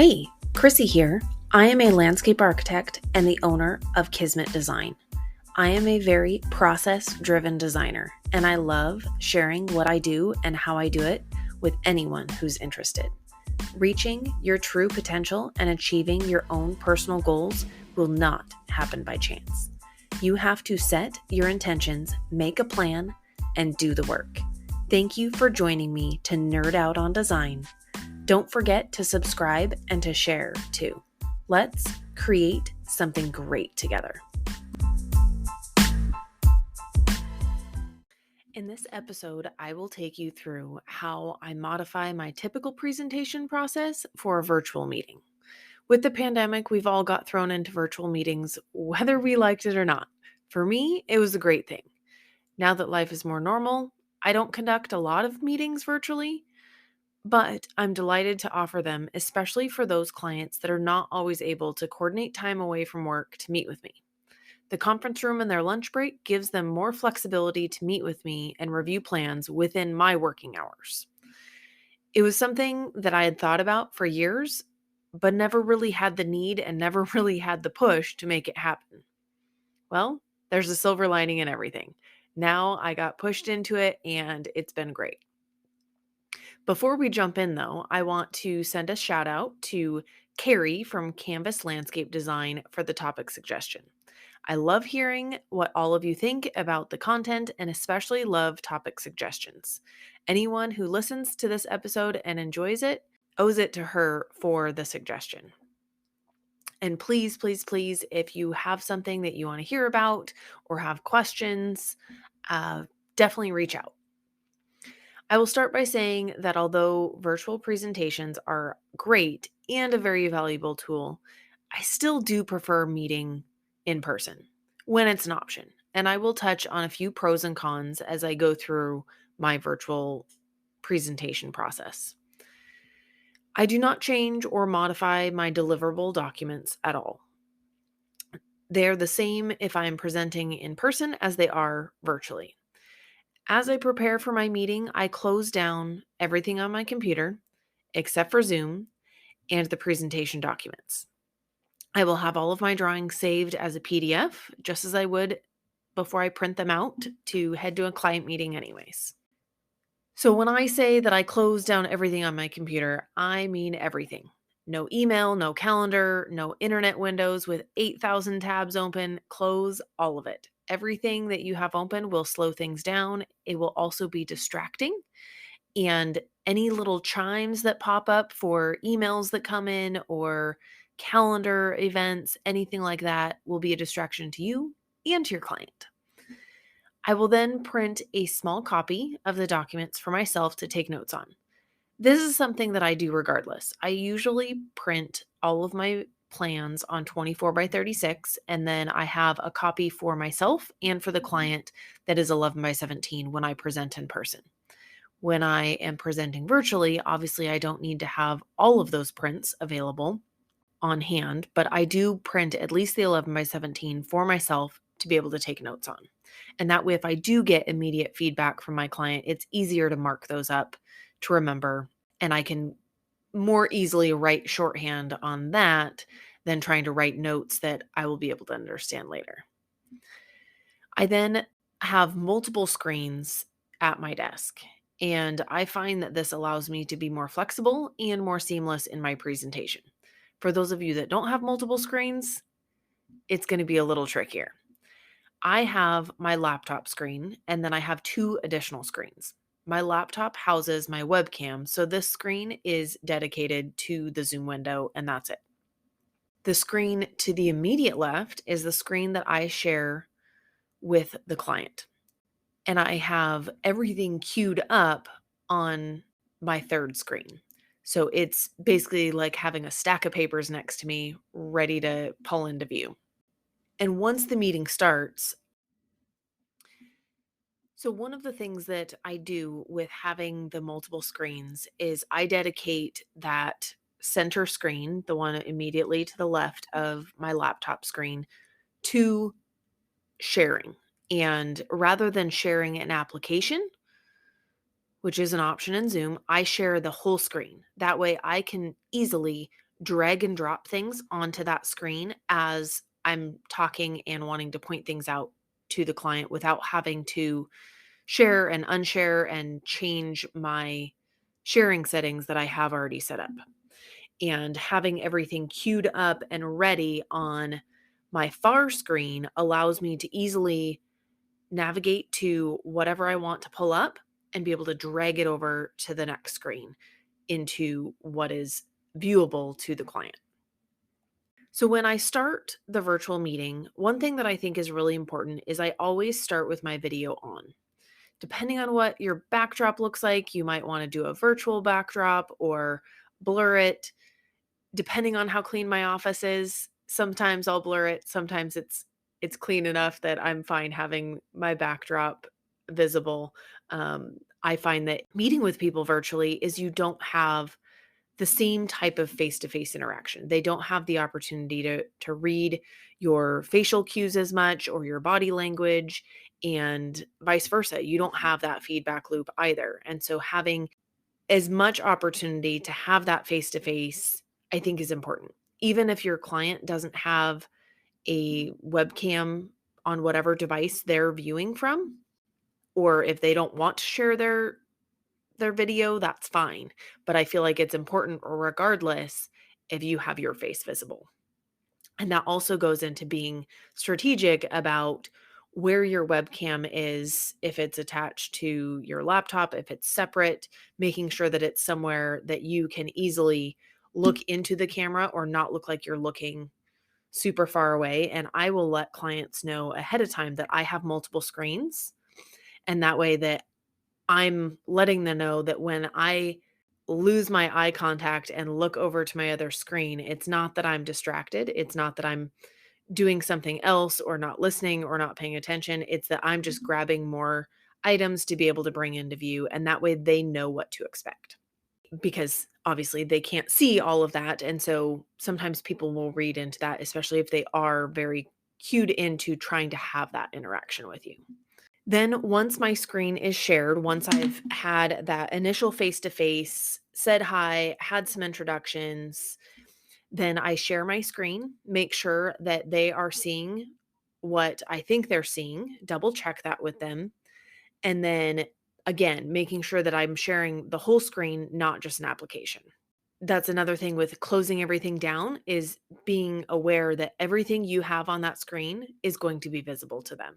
Hey, Chrissy here. I am a landscape architect and the owner of Kismet Design. I am a very process-driven designer, and I love sharing what I do and how I do it with anyone who's interested. Reaching your true potential and achieving your own personal goals will not happen by chance. You have to set your intentions, make a plan, and do the work. Thank you for joining me to nerd out on design. Don't forget to subscribe and to share too. Let's create something great together. In this episode, I will take you through how I modify my typical presentation process for a virtual meeting. With the pandemic, we've all got thrown into virtual meetings, whether we liked it or not. For me, it was a great thing. Now that life is more normal, I don't conduct a lot of meetings virtually, but I'm delighted to offer them, especially for those clients that are not always able to coordinate time away from work to meet with me. The conference room in their lunch break gives them more flexibility to meet with me and review plans within my working hours. It was something that I had thought about for years, but never really had the need and never really had the push to make it happen. Well, there's a silver lining in everything. Now I got pushed into it and it's been great. Before we jump in, though, I want to send a shout out to Carrie from Canvas Landscape Design for the topic suggestion. I love hearing what all of you think about the content and especially love topic suggestions. Anyone who listens to this episode and enjoys it owes it to her for the suggestion. And please, please, please, if you have something that you want to hear about or have questions, definitely reach out. I will start by saying that although virtual presentations are great and a very valuable tool, I still do prefer meeting in person when it's an option. And I will touch on a few pros and cons as I go through my virtual presentation process. I do not change or modify my deliverable documents at all. They're the same if I am presenting in person as they are virtually. As I prepare for my meeting, I close down everything on my computer, except for Zoom and the presentation documents. I will have all of my drawings saved as a PDF, just as I would before I print them out to head to a client meeting anyways. So when I say that I close down everything on my computer, I mean everything. No email, no calendar, no internet windows with 8,000 tabs open. Close all of it. Everything that you have open will slow things down. It will also be distracting. And any little chimes that pop up for emails that come in or calendar events, anything like that will be a distraction to you and to your client. I will then print a small copy of the documents for myself to take notes on. This is something that I do regardless. I usually print all of my plans on 24 by 36, and then I have a copy for myself and for the client that is 11 by 17 when I present in person. When I am presenting virtually, obviously I don't need to have all of those prints available on hand, but I do print at least the 11 by 17 for myself to be able to take notes on. And that way, if I do get immediate feedback from my client, it's easier to mark those up to remember, and I can more easily write shorthand on that than trying to write notes that I will be able to understand later. I then have multiple screens at my desk, and I find that this allows me to be more flexible and more seamless in my presentation. For those of you that don't have multiple screens, it's going to be a little trickier. I have my laptop screen, and then I have two additional screens. My laptop houses my webcam, so this screen is dedicated to the Zoom window, and that's it. The screen to the immediate left is the screen that I share with the client. And I have everything queued up on my third screen. So it's basically like having a stack of papers next to me ready to pull into view. And once the meeting starts, so one of the things that I do with having the multiple screens is I dedicate that center screen, the one immediately to the left of my laptop screen, to sharing. And rather than sharing an application, which is an option in Zoom, I share the whole screen. That way I can easily drag and drop things onto that screen as I'm talking and wanting to point things out to the client without having to share and unshare and change my sharing settings that I have already set up. And having everything queued up and ready on my far screen allows me to easily navigate to whatever I want to pull up and be able to drag it over to the next screen into what is viewable to the client. So, when I start the virtual meeting, one thing that I think is really important is I always start with my video on. Depending on what your backdrop looks like, you might want to do a virtual backdrop or blur it. Depending on how clean my office is, sometimes I'll blur it, sometimes it's clean enough that I'm fine having my backdrop visible. I find that meeting with people virtually is you don't have the same type of face-to-face interaction. They don't have the opportunity to read your facial cues as much or your body language, and vice versa. You don't have that feedback loop either. And so having as much opportunity to have that face to face, I think is important. Even if your client doesn't have a webcam on whatever device they're viewing from, or if they don't want to share their video, that's fine. But I feel like it's important regardless if you have your face visible. And that also goes into being strategic about where your webcam is, if it's attached to your laptop, if it's separate, making sure that it's somewhere that you can easily look into the camera or not look like you're looking super far away. And I will let clients know ahead of time that I have multiple screens. And that way that I'm letting them know that when I lose my eye contact and look over to my other screen, it's not that I'm distracted. It's not that I'm doing something else or not listening or not paying attention. It's that I'm just grabbing more items to be able to bring into view. And that way they know what to expect because obviously they can't see all of that. And so sometimes people will read into that, especially if they are very cued into trying to have that interaction with you. Then, once my screen is shared, once I've had that initial face to face, said hi, had some introductions, then I share my screen, make sure that they are seeing what I think they're seeing, double check that with them. And then again, making sure that I'm sharing the whole screen, not just an application. That's another thing with closing everything down is being aware that everything you have on that screen is going to be visible to them.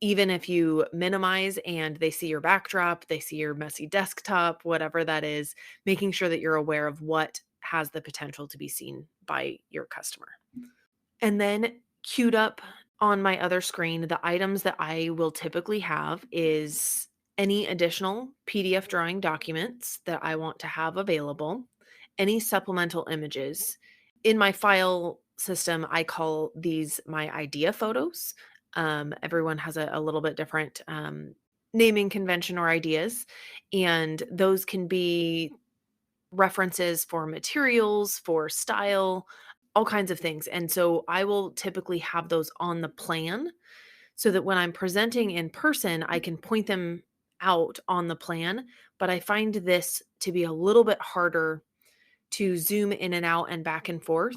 Even if you minimize and they see your backdrop, they see your messy desktop, whatever that is, making sure that you're aware of what has the potential to be seen by your customer. And then queued up on my other screen, the items that I will typically have is any additional PDF drawing documents that I want to have available, any supplemental images. In my file system, I call these my idea photos. Everyone has a little bit different naming convention or ideas, and those can be references for materials, for style, all kinds of things. And so I will typically have those on the plan so that when I'm presenting in person, I can point them out on the plan. But I find this to be a little bit harder to zoom in and out and back and forth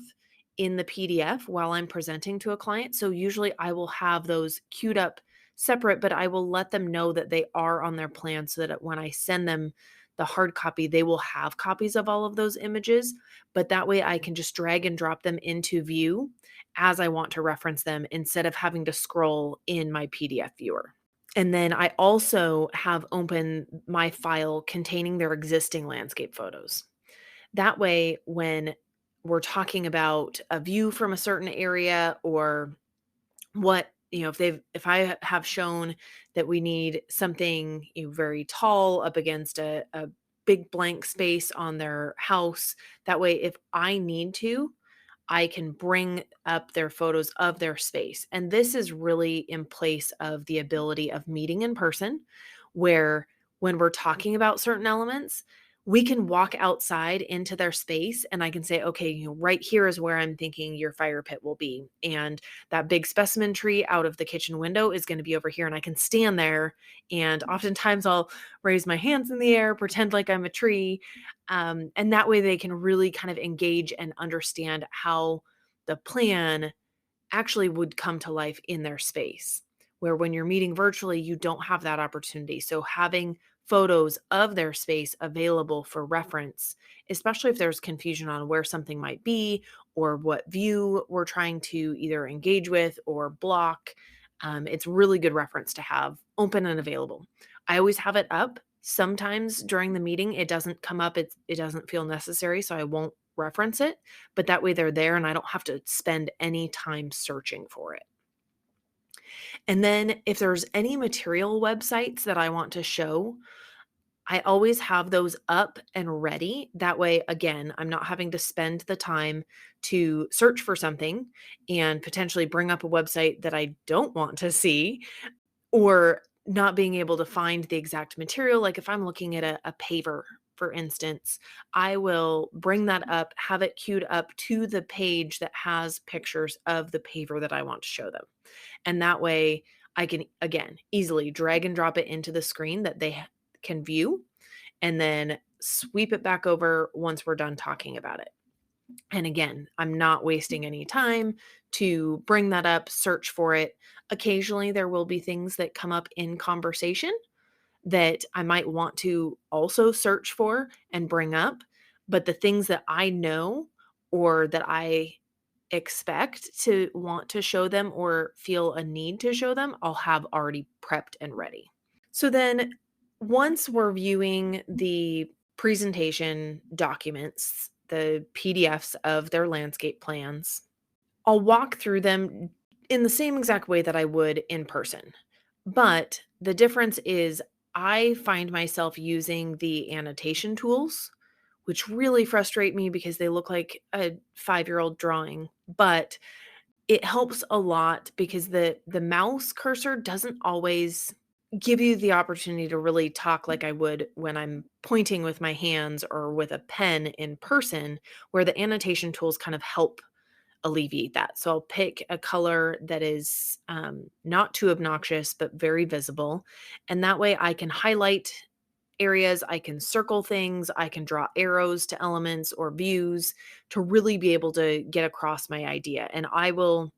in the PDF while I'm presenting to a client. So usually I will have those queued up separate, but I will let them know that they are on their plan so that when I send them the hard copy, they will have copies of all of those images. But that way I can just drag and drop them into view as I want to reference them instead of having to scroll in my PDF viewer. And then I also have open my file containing their existing landscape photos. That way, when we're talking about a view from a certain area or what, if I have shown that we need something very tall up against a big blank space on their house, that way, if I need to, I can bring up their photos of their space. And this is really in place of the ability of meeting in person, where when we're talking about certain elements, we can walk outside into their space and I can say, okay, right here is where I'm thinking your fire pit will be. And that big specimen tree out of the kitchen window is going to be over here. And I can stand there. And oftentimes I'll raise my hands in the air, pretend like I'm a tree. And that way they can really kind of engage and understand how the plan actually would come to life in their space. Where when you're meeting virtually, you don't have that opportunity. So having photos of their space available for reference, especially if there's confusion on where something might be or what view we're trying to either engage with or block, it's really good reference to have open and available. I always have it up. Sometimes during the meeting, it doesn't come up, it doesn't feel necessary, so I won't reference it, but that way they're there and I don't have to spend any time searching for it. And then if there's any material websites that I want to show, I always have those up and ready. That way, again, I'm not having to spend the time to search for something and potentially bring up a website that I don't want to see, or not being able to find the exact material. Like if I'm looking at a paver, for instance, I will bring that up, have it queued up to the page that has pictures of the paver that I want to show them. And that way I can, again, easily drag and drop it into the screen that they can view and then sweep it back over once we're done talking about it. And again, I'm not wasting any time to bring that up, search for it. Occasionally, there will be things that come up in conversation that I might want to also search for and bring up. But the things that I know or that I expect to want to show them or feel a need to show them, I'll have already prepped and ready. So then once we're viewing the presentation documents, the PDFs of their landscape plans, I'll walk through them in the same exact way that I would in person. But the difference is I find myself using the annotation tools, which really frustrate me because they look like a 5-year-old drawing. But it helps a lot because the mouse cursor doesn't always give you the opportunity to really talk like I would when I'm pointing with my hands or with a pen in person, where the annotation tools kind of help alleviate that. So I'll pick a color that is not too obnoxious, but very visible. And that way I can highlight areas, I can circle things, I can draw arrows to elements or views to really be able to get across my idea. And I will,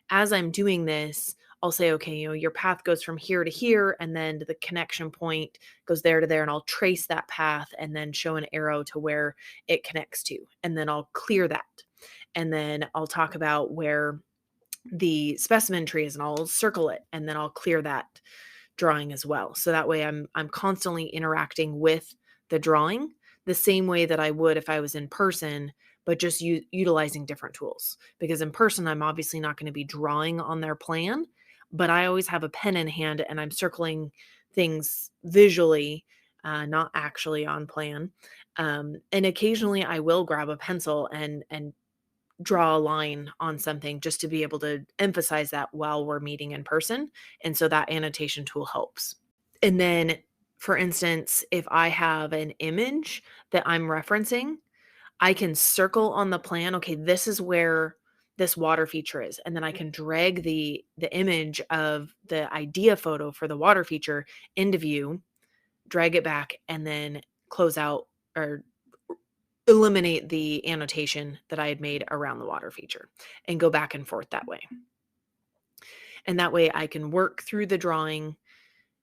as I'm doing this, I'll say, okay, your path goes from here to here, and then the connection point goes there to there, and I'll trace that path and then show an arrow to where it connects to. And then I'll clear that. And then I'll talk about where the specimen tree is and I'll circle it and then I'll clear that drawing as well. So that way I'm constantly interacting with the drawing the same way that I would if I was in person, but just utilizing different tools. Because in person, I'm obviously not going to be drawing on their plan, but I always have a pen in hand and I'm circling things visually, not actually on plan. And occasionally I will grab a pencil and draw a line on something just to be able to emphasize that while we're meeting in person. And so that annotation tool helps. And then, for instance, if I have an image that I'm referencing, I can circle on the plan, okay, this is where this water feature is. And then I can drag the image of the idea photo for the water feature into view, drag it back, and then close out or eliminate the annotation that I had made around the water feature and go back and forth that way. And that way I can work through the drawing,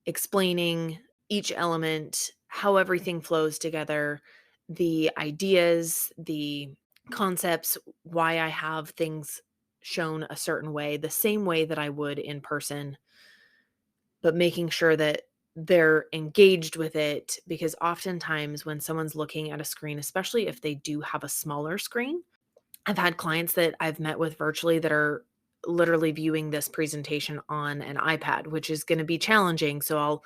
explaining each element, how everything flows together, the ideas, the concepts, why I have things shown a certain way, the same way that I would in person, but making sure that they're engaged with it, because oftentimes when someone's looking at a screen, especially if they do have a smaller screen, I've had clients that I've met with virtually that are literally viewing this presentation on an iPad, which is going to be challenging. So I'll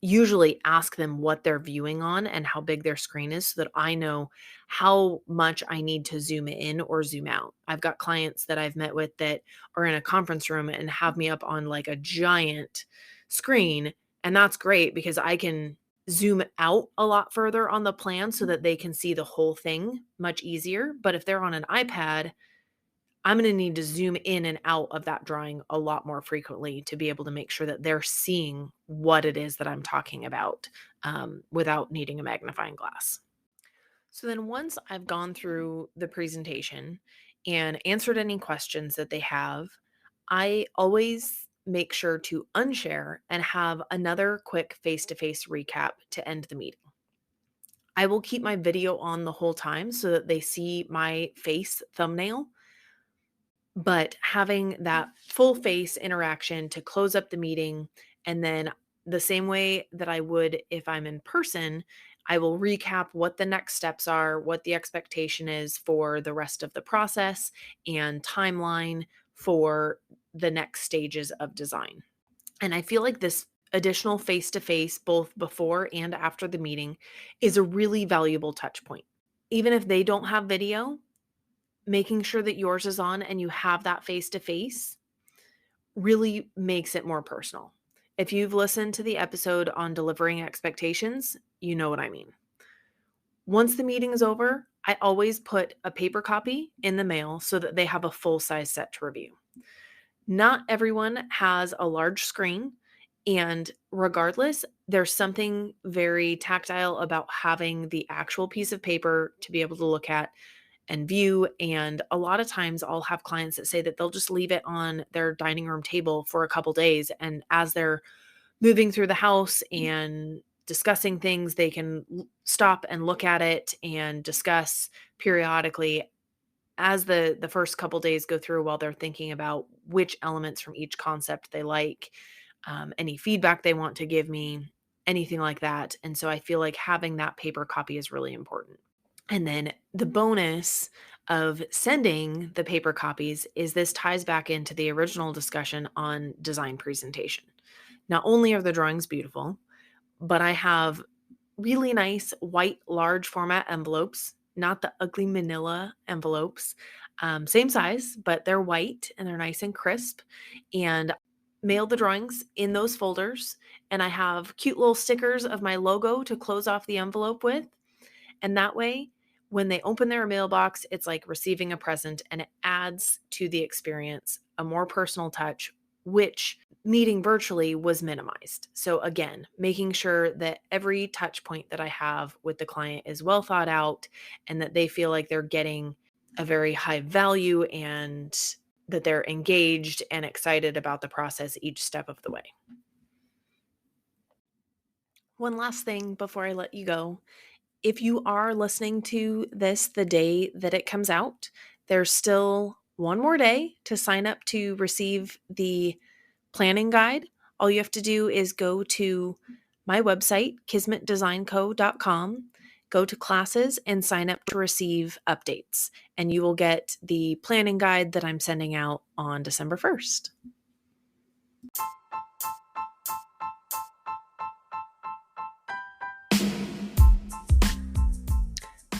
usually ask them what they're viewing on and how big their screen is so that I know how much I need to zoom in or zoom out. I've got clients that I've met with that are in a conference room and have me up on like a giant screen. And that's great because I can zoom out a lot further on the plan so that they can see the whole thing much easier. But if they're on an iPad, I'm going to need to zoom in and out of that drawing a lot more frequently to be able to make sure that they're seeing what it is that I'm talking about without needing a magnifying glass. So then once I've gone through the presentation and answered any questions that they have, I always make sure to unshare and have another quick face-to-face recap to end the meeting. I will keep my video on the whole time so that they see my face thumbnail, but having that full face interaction to close up the meeting, and then the same way that I would if I'm in person, I will recap what the next steps are, what the expectation is for the rest of the process, and timeline for the next stages of design. And I feel like this additional face to face, both before and after the meeting, is a really valuable touch point. Even if they don't have video, making sure that yours is on and you have that face to face really makes it more personal. If you've listened to the episode on delivering expectations, you know what I mean. Once the meeting is over, I always put a paper copy in the mail so that they have a full size set to review. Not everyone has a large screen, and regardless, there's something very tactile about having the actual piece of paper to be able to look at and view. And a lot of times I'll have clients that say that they'll just leave it on their dining room table for a couple days. And as they're moving through the house and discussing things, they can stop and look at it and discuss periodically as the first couple days go through while they're thinking about which elements from each concept they like, any feedback they want to give me, anything like that. And so I feel like having that paper copy is really important. And then the bonus of sending the paper copies is this ties back into the original discussion on design presentation. Not only are the drawings beautiful, but I have really nice white large format envelopes, not the ugly manila envelopes. Same size, but they're white and they're nice and crisp. And mail the drawings in those folders. And I have cute little stickers of my logo to close off the envelope with. And that way, when they open their mailbox, it's like receiving a present and it adds to the experience a more personal touch, which meeting virtually was minimized. So again, making sure that every touch point that I have with the client is well thought out and that they feel like they're getting a very high value and that they're engaged and excited about the process each step of the way. One last thing before I let you go. If you are listening to this the day that it comes out, there's still one more day to sign up to receive the planning guide. All you have to do is go to my website, kismetdesignco.com, go to classes and sign up to receive updates. And you will get the planning guide that I'm sending out on December 1st.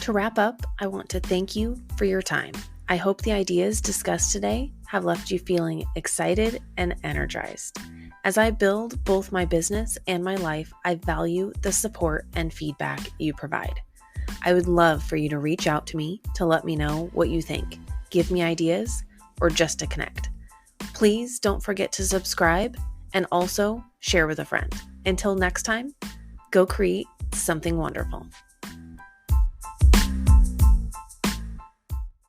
To wrap up, I want to thank you for your time. I hope the ideas discussed today have left you feeling excited and energized. As I build both my business and my life, I value the support and feedback you provide. I would love for you to reach out to me to let me know what you think, give me ideas, or just to connect. Please don't forget to subscribe and also share with a friend. Until next time, go create something wonderful.